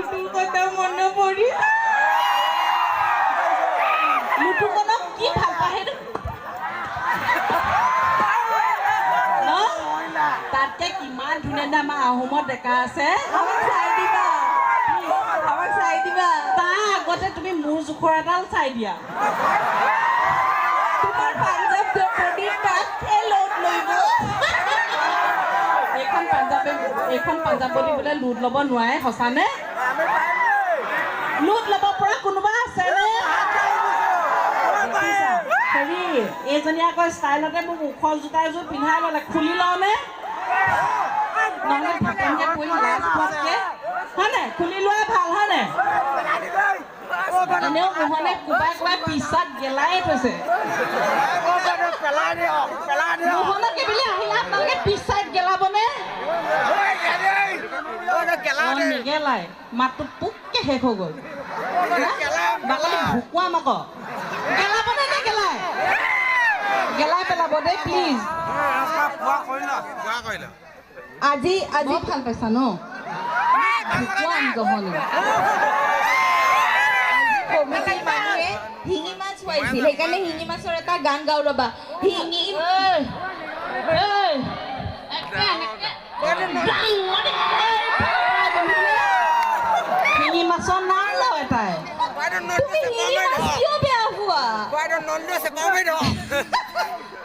লুটুৰ কথা মনে পৰি লুটুকনক কি ভাল পায় সেইটো তাতকে কিমান ধুনীয়া ধুনীয়া আমাৰ আহোমৰ ডেকা আছে আমাক চাই দিবা তাৰ আগতে তুমি মোৰ জোখৰ এডাল চাই দিয়া তোমাৰ পাঞ্জাৱ দ্ৰৌপদীৰ তাত লোট লইব এইখন পাঞ্জাৱী বোলে লোট ল'ব নোৱাৰে সঁচানে লোট ল'ব পৰা কোনোবা আছেনে হেৰি এইজনী আকৌ ষ্টাইলতে মোক ওখ জোতা এযোৰ পিন্ধাই ল'লে খুলি লওঁনে নহ'লে ভাতনকৈ পৰি লাজ পোৱাতকৈ হয়নে খুলি লোৱাই ভাল হয়নে এনেও মোহনে কোবাই কোবাই পিছত গেলাই থৈছে মোহনকে বুলি আহিলে আপোনালোকে পিছ চাইড গেলাবনে নেগেলাই মাতটো পোককে শেষ হৈ গ'ল বাকলি ভুকুৱাম আকৌ গেলাবনে নেগেলাই গেলাই পেলাব দেই প্লিজ আজি আজি ভাল পাইছা ন ভুকুৱাম জহনি কমিটিৰ মানুহে শিঙি মাছ খুৱাইছিল সেইকাৰণে শিঙি মাছৰ এটা গান গাওঁ ৰ'বা শিঙি শিঙি মাছৰ নাম লওঁ এটাই কিয় বেয়া হোৱা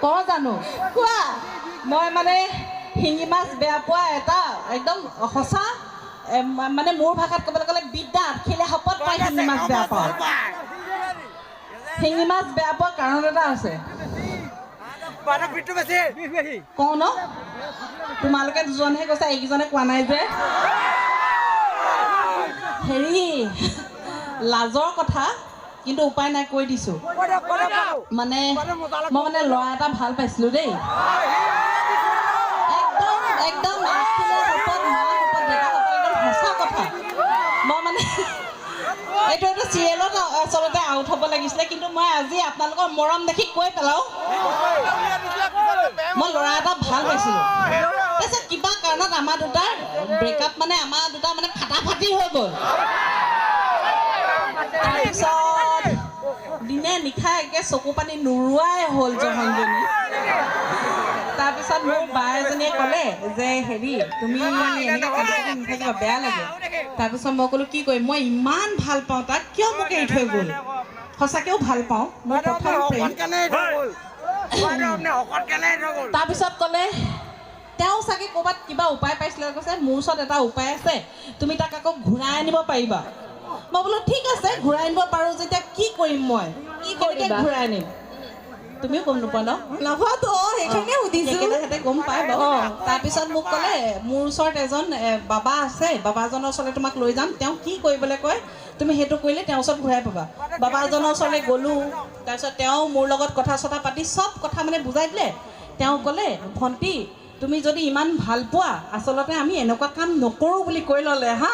ক জানো কোৱা মই মানে শিঙি মাছ বেয়া পোৱা এটা একদম সঁচা মানে মোৰ ভাষাত ক'বলৈ গ'লে বিদ্যা আঠখিলে শপত পাই শিঙি মাছ বেয়া পাওঁ শিঙি মাছ বেয়া পোৱা কাৰণ এটা আছে কওঁ ন তোমালোকে দুজনেহে কৈছা এইকেইজনে কোৱা নাই যে হেৰি লাজৰ কথা কিন্তু উপায় নাই কৈ দিছোঁ মানে মই মানে ল'ৰা এটা ভাল পাইছিলোঁ দেই একদম একদম আঠখিলে শপত মা শপত ডেকা শপত একদম সঁচা কথা মই মানে এইটো এটা চিৰিয়েলত আচলতে আউট হ'ব লাগিছিলে কিন্তু মই আজি আপোনালোকৰ মৰম দেখি কৈ পেলাওঁ মই ল'ৰা এটা ভাল পাইছিলোঁ তাৰপিছত কিবা কাৰণত আমাৰ দুটাৰ ব্ৰেকআপ মানে আমাৰ দুটা মানে ফাটাফাটি হৈ গ'ল তাৰপিছত দিনে নিশাই একে চকু পানী নোৰোৱাই হ'ল জহনজনী তাৰপিছত মোৰ বা এজনীয়ে ক'লে যে হেৰি তুমি এনেকৈ কান্দি নাথাকিবা বেয়া লাগে তাৰপিছত মই ক'লোঁ কি কৰিম মই ইমান ভাল পাওঁ তাক কিয় মোক এৰি থৈ গ'ল সঁচাকৈও ভাল পাওঁ মোৰ প্ৰথম প্ৰেম তাৰপিছত ক'লে তেওঁ চাগে ক'ৰবাত কিবা উপায় পাইছিলে কৈছে মোৰ ওচৰত এটা উপায় আছে তুমি তাক আকৌ ঘূৰাই আনিব পাৰিবা মই বোলো ঠিক আছে ঘূৰাই আনিব পাৰোঁ যেতিয়া কি কৰিম মই কি কেনেকৈ ঘূৰাই আনিম তুমিও গম নোপোৱা ন নহয়তো সেইকাৰণে সুধিছোঁ সিহঁতে গম পায় বাৰু তাৰপিছত মোক ক'লে মোৰ ওচৰত এজন বাবা আছে বাবাজনৰ ওচৰলৈ তোমাক লৈ যাম তেওঁ কি কৰিবলৈ কয় তুমি সেইটো কৰিলে তেওঁৰ ওচৰত ঘূৰাই পাবা বাবাজনৰ ওচৰলৈ গ'লোঁ তাৰপিছত তেওঁ মোৰ লগত কথা চথা পাতি চব কথা মানে বুজাই দিলে তেওঁ ক'লে ভণ্টি তুমি যদি ইমান ভাল পোৱা আচলতে আমি এনেকুৱা কাম নকৰোঁ বুলি কৈ ল'লে হা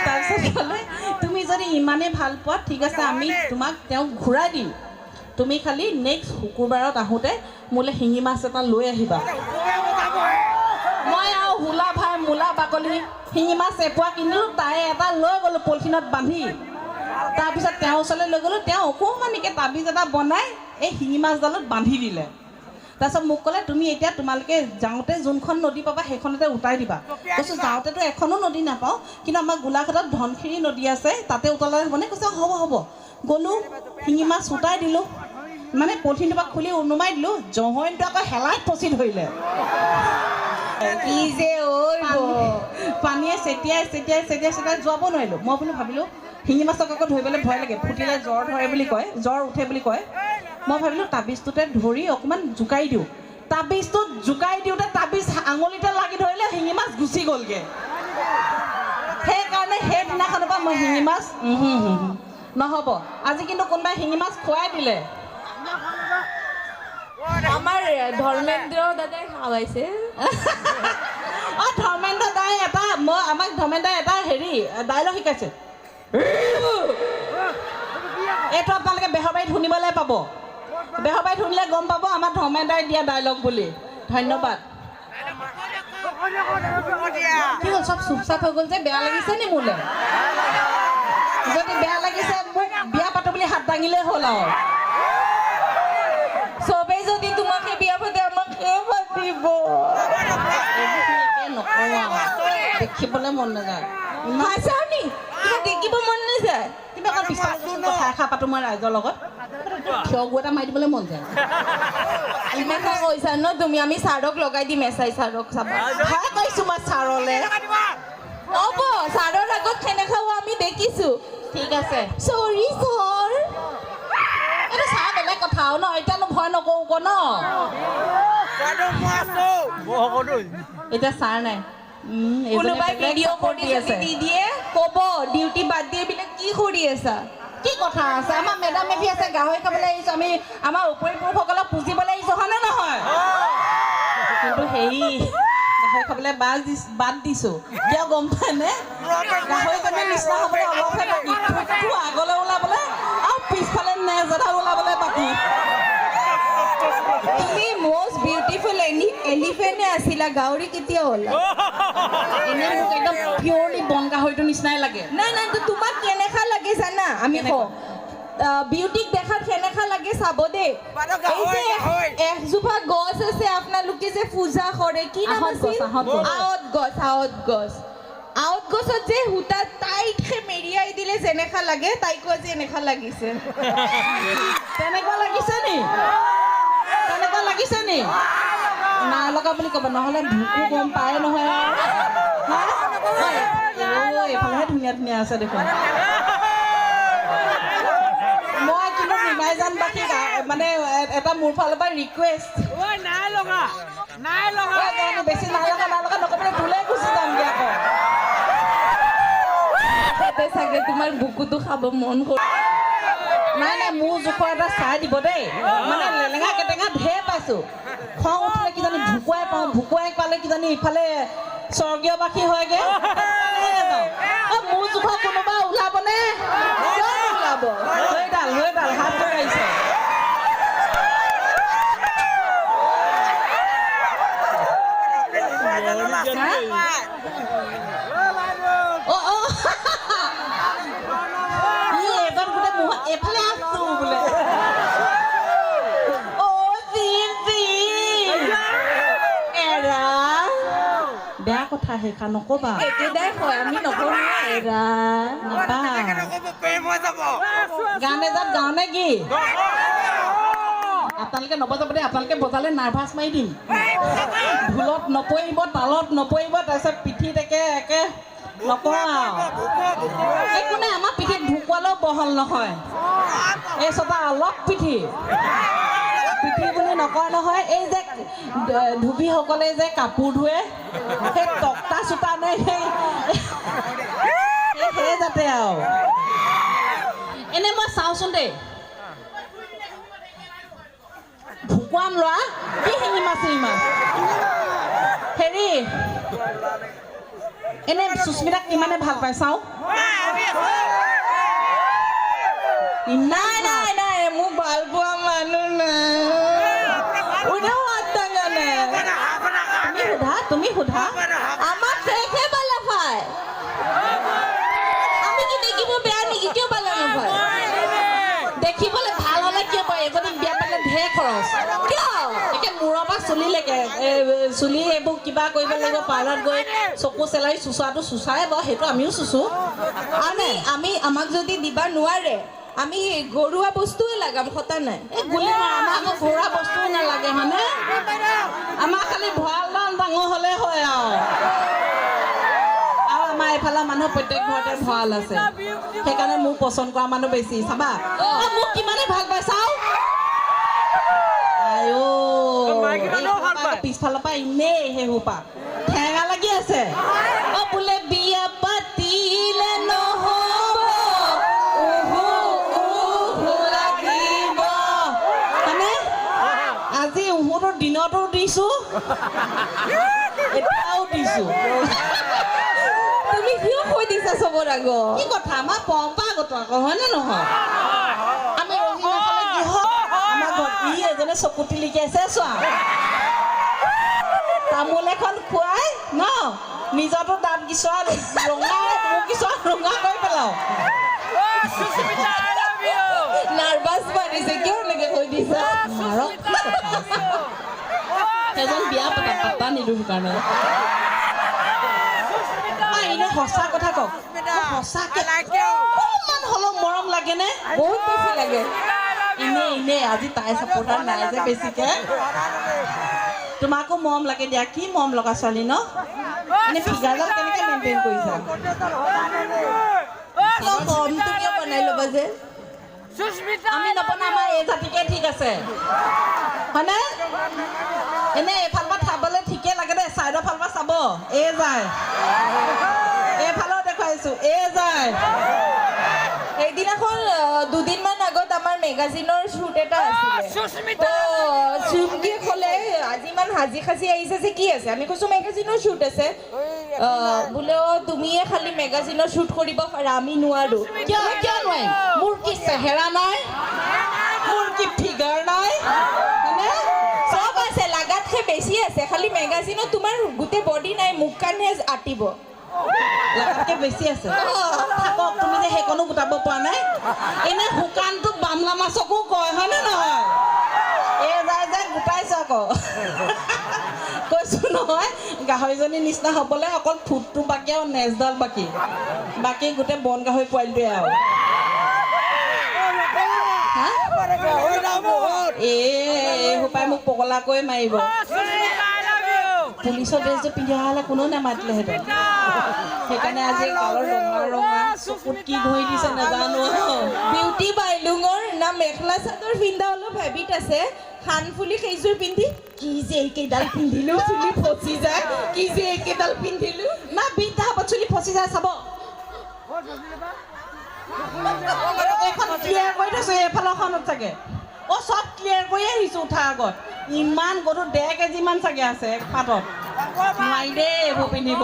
তাৰপিছত ক'লে তুমি যদি ইমানেই ভাল পোৱা ঠিক আছে আমি তোমাক তেওঁক ঘূৰাই দিম তুমি খালি নেক্সট শুকুৰবাৰত আহোঁতে মোলৈ শিঙি মাছ এটা লৈ আহিবা মই আৰু হোলা ভাই মূলা বাকলি শিঙি মাছ এপোৱা কিনিলোঁ তাই এটা লৈ গ'লোঁ পলিথিনত বান্ধি তাৰপিছত তেওঁৰ ওচৰলৈ লৈ গ'লোঁ তেওঁ অকণমানিকৈ তাবিজ এটা বনাই এই শিঙি মাছডালত বান্ধি দিলে তাৰপিছত মোক ক'লে তুমি এতিয়া তোমালোকে যাওঁতে যোনখন নদী পাবা সেইখনতে উটাই দিবা কৈছোঁ যাওঁতেতো এখনো নদী নাপাওঁ কিন্তু আমাৰ গোলাঘাটত ধনশিৰি নদী আছে তাতে উতলাই হ'বনে কৈছে হ'ব হ'ব গ'লোঁ শিঙি মাছ উটাই দিলোঁ মানে পলিথিনটোৰ পৰা খুলি উনুমাই দিলোঁ জহৈনটো আকৌ হেলাইত ফচি ধৰিলে কি যে পানীয়ে চেতিয়াই চেতিয়াই চেতিয়াই চেতিয়াই যোৱাব নোৱাৰিলোঁ মই বোলো ভাবিলোঁ শিঙি মাছক আকৌ ধৰিবলৈ ভয় লাগে ফুটিলে জ্বৰ ধৰে বুলি কয় জ্বৰ উঠে বুলি কয় মই ভাবিলোঁ তাবিজটোতে ধৰি অকণমান জোকাই দিওঁ তাবিজটোত জোকাই দিওঁতে তাবিজ আঙুলিতে লাগি ধৰিলে শিঙি মাছ গুচি গ'লগৈ সেইকাৰণে সেইদিনাখনৰ পৰা মই শিঙি মাছ নহ'ব আজি কিন্তু কোনোবাই শিঙি মাছ খুৱাই দিলে আমাৰ ধৰ্মেন্দ্ৰ দাদাই খাওয়াইছে ধৰ্মেন্দ্ৰ দাই এটা আমাক ধৰ্মেন্দ্ৰই এটা হেৰি ডাইলগ শিকাইছে এইটো আপোনালোকে বেহৰবাৰীত শুনিবলৈ পাব বেহৰবাৰীত শুনিলে গম পাব আমাৰ ধৰ্মেন্দ্ৰই দিয়া ডাইলগ বুলি ধন্যবাদ কি হ'ল চব চুপচাপ হৈ গ'ল যে বেয়া লাগিছে নি মোলৈ যদি বেয়া লাগিছে মোক বিয়া পাতো বুলি হাত দাঙিলেই হ'ল আৰু চবেই যদি তোমাকে বিয়া পাতে আমাকে পাতিব নকওঁ দেখিবলৈ মন নাযায় সঁচাও নি তোমাৰ দেখিব মন নাযায় কিন্তু অকণ পিছফালে কথা এষাৰ পাতো মই ৰাইজৰ লগত থিয় গু এটা মাৰি দিবলৈ মন যায় ইমানটা কৈছা ন তুমি আমি ছাৰক লগাই দিম এছাই ছাৰক চাবা ভাল কৈছোঁ মই ছাৰলৈ হ'ব ছাৰৰ আগত খানা খাব আমি দেখিছোঁ ঠিক আছে চৰি ছাৰ এইটো চাহ বেলেগ কথা আৰু ন এতিয়ানো ভয় নকৰোঁ আকৌ ন এতিয়া ছাৰ নাই কোনোবাই ভিডিঅ' কৰি আছে দি দিয়ে ক'ব ডিউটি বাদ দিয়ে বোলে কি কৰি আছা কি কথা আছে আমাৰ মেডাম মেফি আছে গাহৰি খাবলৈ আহিছোঁ আমি আমাৰ উপৰি পুৰুষসকলক পুজিবলৈ আহিছোঁ হয়নে নহয় কিন্তু হেৰি গাহৰি খাবলৈ বাদ দিছোঁ কিয় গম পায়নে গাহৰিজনীৰ নিচিনা হ'বলৈ অলপহে বাকী ঠোঁটটো আগলৈ ওলাবলৈ আৰু পিছফালে নেজ এটা ওলাবলৈ বাকী তুমি মষ্ট বিউটিফুল এলিফেণ্টে আছিলা গাহৰি কেতিয়া হ'লা এনেই মোক একদম পিয়ৰলি বন গাহৰিটোৰ নিচিনাই লাগে নাই নাই তোমাক কেনেকা লাগে জানা আমি কওঁ বিউটিক দেখাত কেনেকা লাগে চাব দেই এই যে এজোপা গছ আছে আপোনালোকে যে পূজা কৰে কি নাম আছিল আৱত গছ আৱত গছত যে সূতা টাইটকে মেৰিয়াই দিলে যেনেকা লাগে তাইকো আজি এনেকা লাগিছে তেনেকুৱা লাগিছে নি তেনেকুৱা লাগিছে নি নাই লগা বুলি ক'ব নহ'লে ঢুকো গম পায় নহয় এইফালেহে ধুনীয়া ধুনীয়া আছে দেখোন মই কিন্তু নিমাই যাম বাকী মানে এটা মোৰ ফালৰ পৰা ৰিকুৱেষ্ট বেছি নাই লগা নক'বলৈ ভুলেই গুচি যামগৈ আকৌ চাগে তোমাৰ বুকুটো খাব মন কৰে নাই মোৰ জোখৰ এটা চাই দিব দেই মানে লেলেঙা কেটেঙা ঢেৰ পাইছোঁ খং উঠিলে কিজানি ভুকুৱাই পালে কিজানি ইফালে স্বৰ্গীয়বাসী হয়গৈ মোৰ জোখৰ কোনোবা ওলাবনে ওলাব হৈডাল হাত ধৰাইছে এফালে আছো বোলে বেয়া কথা সেইষা নকবা একেদাই হয় আমি নকওঁ এৰা গানে যাত গাওঁ নে কি আপোনালোকে নবজাব দেই আপোনালোকে বজালে নাৰ্ভাছ মাৰি দিম ঢোলত নপৰিব তালত নপৰিব তাৰপিছত পিঠিত একে নকওঁ আৰু একো নাই আমাৰ পিঠিত ঢুকুৱালেও বহল নহয় এই চটা অলপ পিঠি বুলি নকয় নহয় এই যে ধুবিসকলে যে কাপোৰ ধুৱে সেই তক্তা চোতা নে সেই যাতে আৰু এনেই মই চাওঁচোন দেই ঢুকুৱাম ল'ৰা কি শিঙি মাছ হেৰি এনে সুস্মিতাক কিমানে ভাল পায় চাওঁ নাই মোক ভাল পোৱা মানুহ নাই তুমি সোধা আমাক শেষে পালা ভাই আমি কি দেখিব বেয়া নেকি কিয় পালা নাপায় দেখিবলৈ ভাল হ'লে কিয় পায় এজনী বিয়া পালে ঢেৰ খৰচ কিয় একে মূৰৰ পৰা চুলিলৈকে চুলি এইবোৰ কিবা কৰিব লাগিব পাৰ্লাৰত গৈ চকু চেলাৰি চুচোৱাটো চুচাই বাৰু সেইটো আমিও চুচো আমি আমাক যদি দিবা নোৱাৰে আমি ঘৰুৱা বস্তুৱে লাগাম কথা নাই এই গুলি মাৰা আমাৰ আকৌ ঘৰুৱা বস্তুও নালাগে হয়নে আমাৰ খালি ভঁৰাল ডাঙৰ হ'লে হয় আৰু আমাৰ এইফালে মানুহ প্ৰত্যেক ঘৰতে ভঁৰাল আছে সেইকাৰণে মোক পচন্দ কৰা মানুহ বেছি চাবা মোক কিমানে ভাল পাই চাওঁ পিছফালৰ পৰা এনেই সেইসোপা ঠেঙা লাগি আছে বোলে বিয়া পাতিলে নহ'ব মানে আজি উহুটোৰ দিনতো দিছোঁ এতিয়াও দিছোঁ তুমি কিয় কৈ দিছা চবৰ আগত কি কথা আমাৰ পৰম্পৰাগত আকৌ হয়নে নহয় আমি আমাৰ ঘৰত ই এজনে চকু টিলিকি আছে চোৱা তামোল এখন খুৱাই ন নিজৰটো দাঁত কিছুৱা ৰঙা মোক কিছুৱা ৰঙা কৰি পেলাও নাৰ্ভাছ বাঢ়িছে কিয় এনেকে কৈ দিছা মাৰক কি কথা আছে এজন বিয়া পাতা নিদিওঁ সেইকাৰণে এনে সঁচা কথা কওক সঁচাকে অকণমান হ'লেও মৰম লাগেনে বহুত বেছি লাগে এনে আজি তাই চাপৰ্টাৰ নাই যে বেছিকে তোমাকো মৰম লাগে দিয়া কি মৰম লগা ছোৱালী ন এনে ফিগাৰডাল কেনেকে মেইনটেইন কৰিছা কমটো কিয় বনাই ল'বা যে আমি নবনাই আমাৰ এই জাতিকে ঠিক আছে হয়নে এনে এইফালৰ পৰা চাবলৈ ঠিকে লাগে দে চাইডৰ ফালৰ পৰা চাব এই যায় এইফালেও দেখুৱাইছো এই যায় সেইদিনাখন দুদিনমান আগত আমাৰ মেগাজিনৰ শ্বুট এটা আছিলে চুমকিয়ে ক'লে আজি ইমান সাজি সাজি আহিছে যে কি আছে আমি কৈছো মেগাজিনৰ শ্বুট আছে বোলে তুমিয়ে খালি মেগাজিনৰ শ্বুট কৰিব পাৰা আমি নোৱাৰো কিয় নোৱাৰিম মোৰ কি চেহেৰা নাই মোৰ কি ফিগাৰ নাই হয়নে চব আছে লাগাতকৈ বেছি আছে খালি মেগাজিনত তোমাৰ গোটেই বডি নাই মুখ কাৰণেহে আঁতিব লাগাতকে বেছি আছে থাকক তুমি যে সেইকণো গোটাব পৰা নাই এনে শুকানটো বামলা মাছকো কয় হয়নে নহয় এই যাই যাই গোটাইছ আকৌ কৈছো নহয় গাহৰিজনীৰ নিচিনা হ'বলৈ অকল ফুটটো বাকী আৰু নেজডাল বাকী গোটেই বন গাহৰি পোৱালিটোৱে আৰু এই সোপাই মোক পগলাকৈ মাৰিব পুলিচৰ ড্ৰেছযোৰ পিন্ধি অহা হ'লে কোনো নামাতিলেহেঁতেন সেইকাৰণে আজি গালৰ ৰঙা চকুত কি ঘঁহি দিছে নাজানো বিউটি বাইলুঙৰ না মেখেলা চাদৰ পিন্ধা অলপ হেবিট আছে কাণফুলি সেইযোৰ পিন্ধি কি যে এইকেইডাল পিন্ধিলো চুলি ফচি যায় কি যে এইকেইডাল পিন্ধিলো না বিদ্যা হ'ব চুলি ফচি যায় চাব এইখন ক্লিয়াৰ কৰি থৈছো এইফালৰখনত চাগে চব ক্লিয়াৰ কৰি আহিছো উঠাৰ আগত ইমান গধুৰ 1.5 কেজি মান চাগে আছে পাতত নোৱাৰি দেই এইবোৰ পিন্ধিব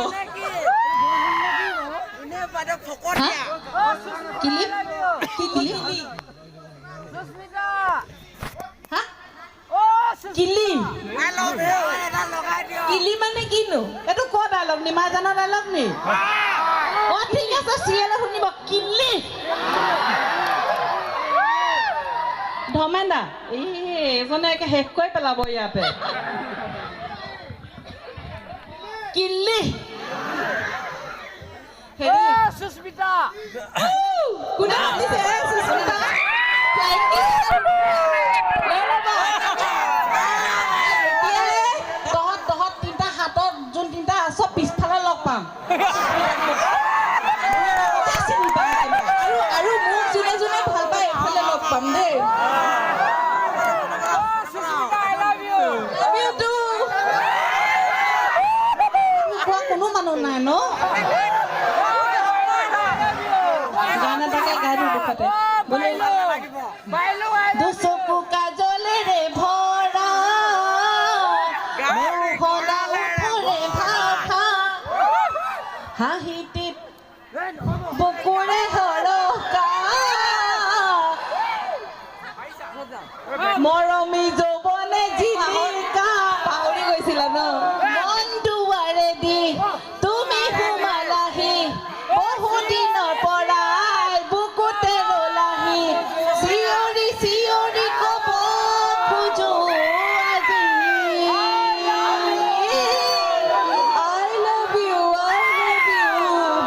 কিলি মানে কিনো এইটো ক'ৰ ডাইলগ নিমাই জানৰ ডাইলগ নি ঠিক আছে চিৰিয়েলে শুনিব কিল্লি ধৰ্মেন্দা এইজনে একে শেষ কৰি পেলাব ইয়াতে কিল্লি সুস্মিতা কোনে মাতিছে সুস্মিতা তহঁত তিনিটা হাতত যোন তিনিটা চব পিছফালে লগ পাম আৰু মোক যোনে যোনে ভাল পায় এইফালে লগ পাম দেই কোনো মানুহ নাই ন গান এটাকে গাই দিওঁ দুখতে দুচকু কাজলেৰে ভৰা হাঁহিটিত বুকুৰে সৰকা মৰমী যৌৱনে জিলিকা পাহৰি গৈছিলা ন মন দুৱাৰেদি তুমি সোমালাহি বহুদিনৰ পৰাই বুকুতে ৰলাহি চিঞৰি চিঞৰি ক'ব খোজো আজি I love you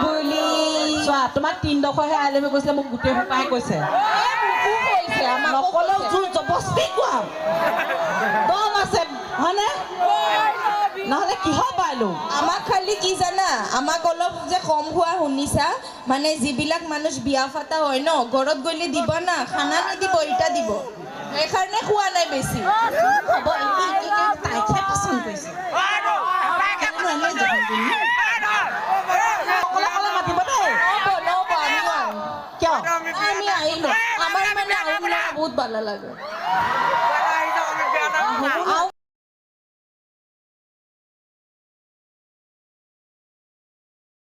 বুলি চোৱা তোমাক 3ডোখৰহে আই লাভ ইউ কৈছিলে মোক গোটেই সোপাই কৈছে নকলেও জোৰ জবস্তি কোৱা দম আছে হয়নে নহ'লে কিহৰ পাইলো আমাক খালি কি জানা আমাক অলপ যে কম হোৱা শুনিছা মানে যিবিলাক মানুহ বিয়া ফাটা হয় ন ঘৰত গ'লে দিব না খানা নিদিব ইটা দিব সেইকাৰণে খোৱা নাই বেছি হ'ব তাইকহে পচন্দ কৰিছে অকলে মাতিব দেই কিয় আমি আহিলো আমাৰ মানে আৰু বহুত ভাল লাগে আৰু